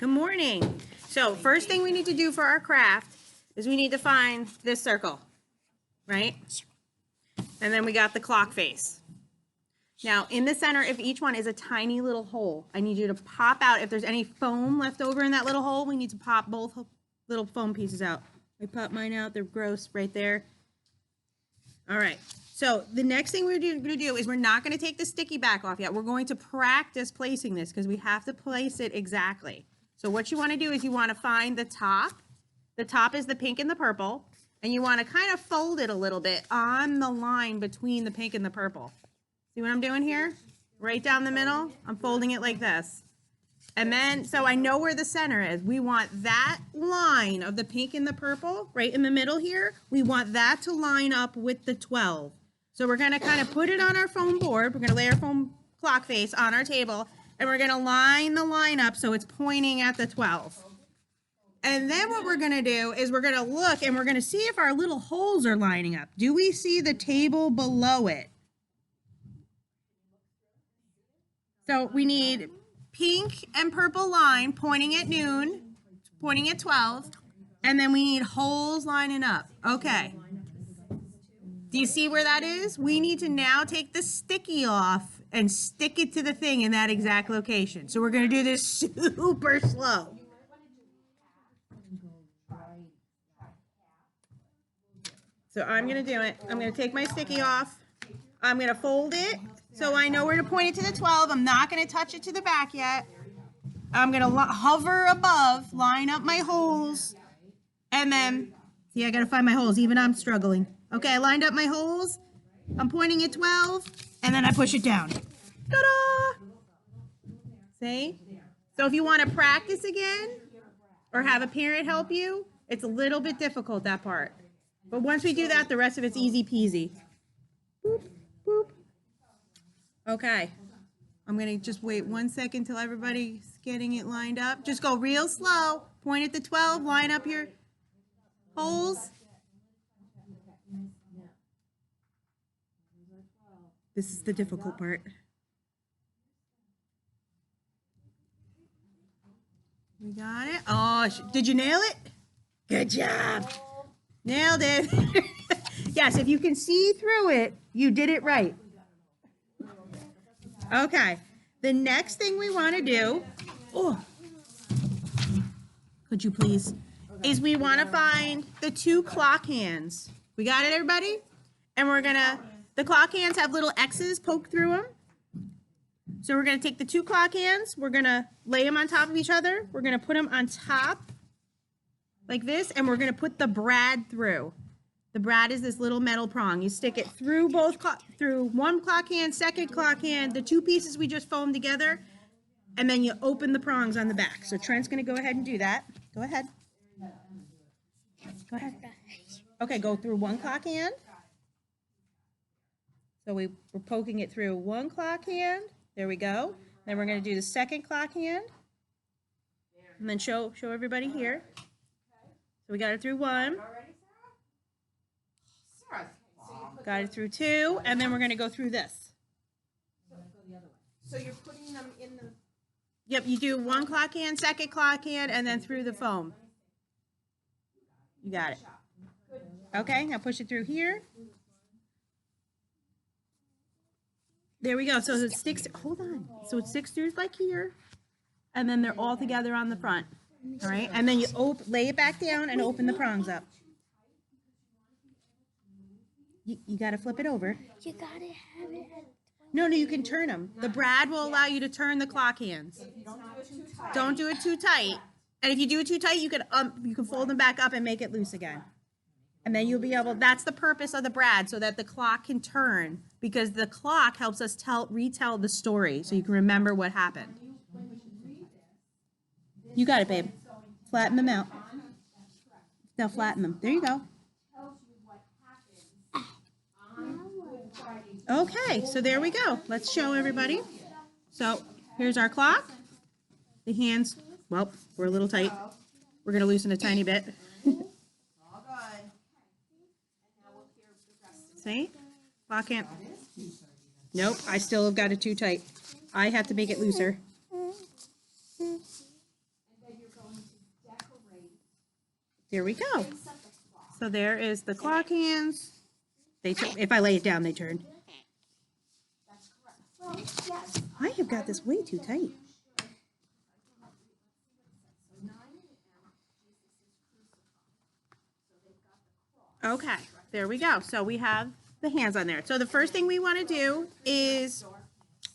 Good morning. So first thing we need to do for our craft is we need to find this circle, right? And then we got the clock face. Now in the center of each one is a tiny little hole. I need you to pop out. If there's any foam left over in that little hole, we need to pop both little foam pieces out. I popped mine out. They're gross right there. All right. So the next thing we're going to do is we're not going to take the sticky back off yet. We're going to practice placing this because we have to place it exactly. So what you want to do is you want to find the top. The top is the pink and the purple. And you want to kind of fold it a little bit on the line between the pink and the purple. See what I'm doing here? Right down the middle. I'm folding it like this. And then, so I know where the center is. We want that line of the pink and the purple right in the middle here. We want that to line up with the 12. So we're going to kind of put it on our foam board. We're going to lay our foam clock face on our table. And we're going to line the line up so it's pointing at the 12. And then what we're going to do is we're going to look and we're going to see if our little holes are lining up. Do we see the table below it? So we need pink and purple line pointing at noon, pointing at 12, and then we need holes lining up. Okay. Do you see where that is? We need to now take the sticky off and stick it to the thing in that exact location. So we're going to do this super slow. So I'm going to do it. I'm going to take my sticky off. I'm going to fold it so I know where to point it to the 12. I'm not going to touch it to the back yet. I'm going to hover above, line up my holes, and then, see, I got to find my holes. Even I'm struggling. Okay, I lined up my holes. I'm pointing at 12, and then I push it down. Ta-da! See? So if you want to practice again or have a parent help you, it's a little bit difficult, that part. But once we do that, the rest of it's easy peasy. Boop, boop. Okay. I'm going to just wait 1 second till everybody's getting it lined up. Just go real slow. Point at the 12. Line up your holes. This is the difficult part. We got it. Oh, did you nail it? Good job. Nailed it. Yes, if you can see through it, you did it right. Okay. The next thing we want to do, could you please, is we want to find the two clock hands. We got it, everybody? And we're going to, the clock hands have little X's poked through them. So we're going to take the two clock hands. We're going to lay them on top of each other. We're going to put them on top like this, and we're going to put the brad through. The brad is this little metal prong. You stick it through through one clock hand, second clock hand, the two pieces we just foamed together, and then you open the prongs on the back. So Trent's going to go ahead and do that. Go ahead. Go ahead. Okay, go through one clock hand. So we're poking it through one clock hand. There we go. Then we're going to do the second clock hand. And then show everybody here. So we got it through one. Got it through two, and then we're going to go through this. So you're putting them in the... Yep, you do one clock hand, second clock hand, and then through the foam. You got it. Okay, now push it through here. There we go. So it sticks, hold on. So it sticks through like here, and then they're all together on the front. All right, and then you lay it back down and open the prongs up. You got to flip it over. You gotta have it at... No, you can turn them. The brad will allow you to turn the clock hands. Don't do it too tight. And if you do it too tight, you can fold them back up and make it loose again. And then you'll be able, that's the purpose of the brad, so that the clock can turn, because the clock helps us retell the story so you can remember what happened. You got it, babe. Flatten them out. Now flatten them. There you go. Okay, so there we go. Let's show everybody. So here's our clock. The hands, well, we're a little tight. We're going to loosen a tiny bit. See? Clock hand. Nope, I still have got it too tight. I have to make it looser. here we go. So there is the clock hands. If I lay it down, they turn. I have got this way too tight. Okay, there we go. So we have the hands on there. So the first thing we want to do is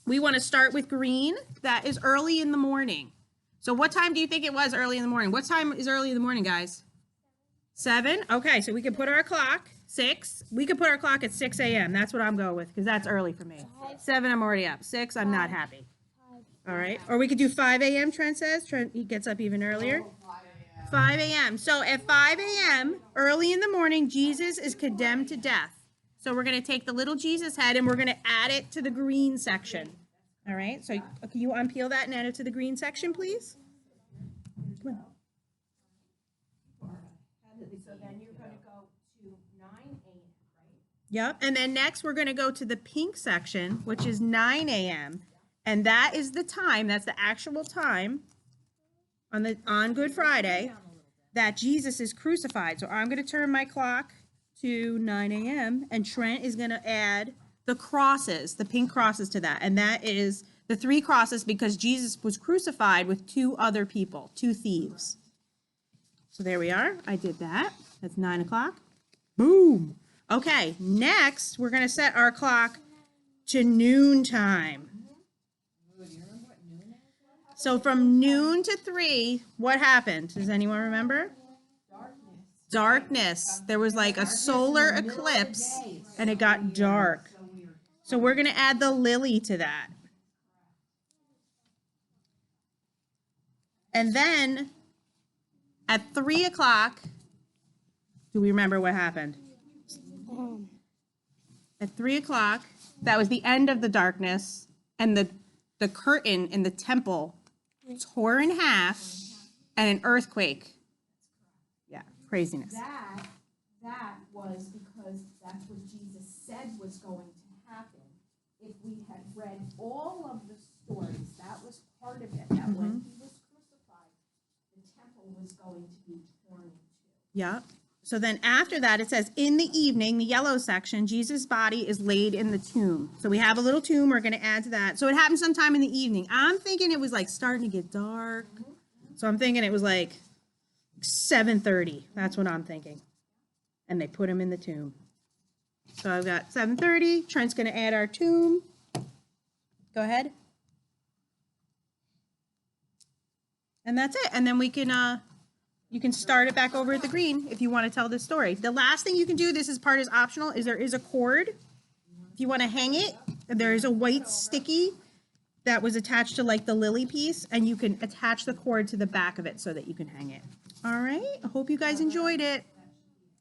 we want to start with green. That is early in the morning. So what time do you think it was early in the morning? What time is early in the morning, guys? 7? Okay, so we can put our clock, 6. We could put our clock at 6 a.m. That's what I'm going with because that's early for me. 7, I'm already up. 6, I'm not happy. All right, or we could do 5 a.m., Trent says. Trent, he gets up even earlier. 5 a.m. So at 5 a.m., early in the morning, Jesus is condemned to death. So we're going to take the little Jesus head and we're going to add it to the green section. All right, so can you unpeel that and add it to the green section, please? Come on. So then you're going to go to 9 a.m., right? Yep, and then next we're going to go to the pink section, which is 9 a.m. And that is the time, that's the actual time on Good Friday that Jesus is crucified. So I'm going to turn my clock to 9 a.m. and Trent is going to add the crosses, the pink crosses to that. And that is the 3 crosses because Jesus was crucified with 2 other people, 2 thieves. So there we are. I did that. That's 9 o'clock. Boom. Okay, next we're going to set our clock to noontime. So from noon to 3, what happened? Does anyone remember? Darkness. There was like a solar eclipse and it got dark. So we're going to add the lily to that. And then at 3 o'clock, do we remember what happened? At 3 o'clock, that was the end of the darkness and the curtain in the temple tore in half and an earthquake. Yeah, craziness. That was because that's what Jesus said was going to happen. If we had read all of the stories, that was part of it, that when he was crucified, the temple was going to be torn in two. Yeah. So then after that, it says, in the evening, the yellow section, Jesus' body is laid in the tomb. So we have a little tomb. We're going to add to that. So it happened sometime in the evening. I'm thinking it was like starting to get dark. So I'm thinking it was like 7:30. That's what I'm thinking. And they put him in the tomb. So I've got 7:30. Trent's going to add our tomb. Go ahead. And that's it. And then we can... you can start it back over at the green if you want to tell this story. The last thing you can do, this is part is optional, is there is a cord. If you want to hang it, there is a white sticky that was attached to like the lily piece, and you can attach the cord to the back of it so that you can hang it. All right, I hope you guys enjoyed it.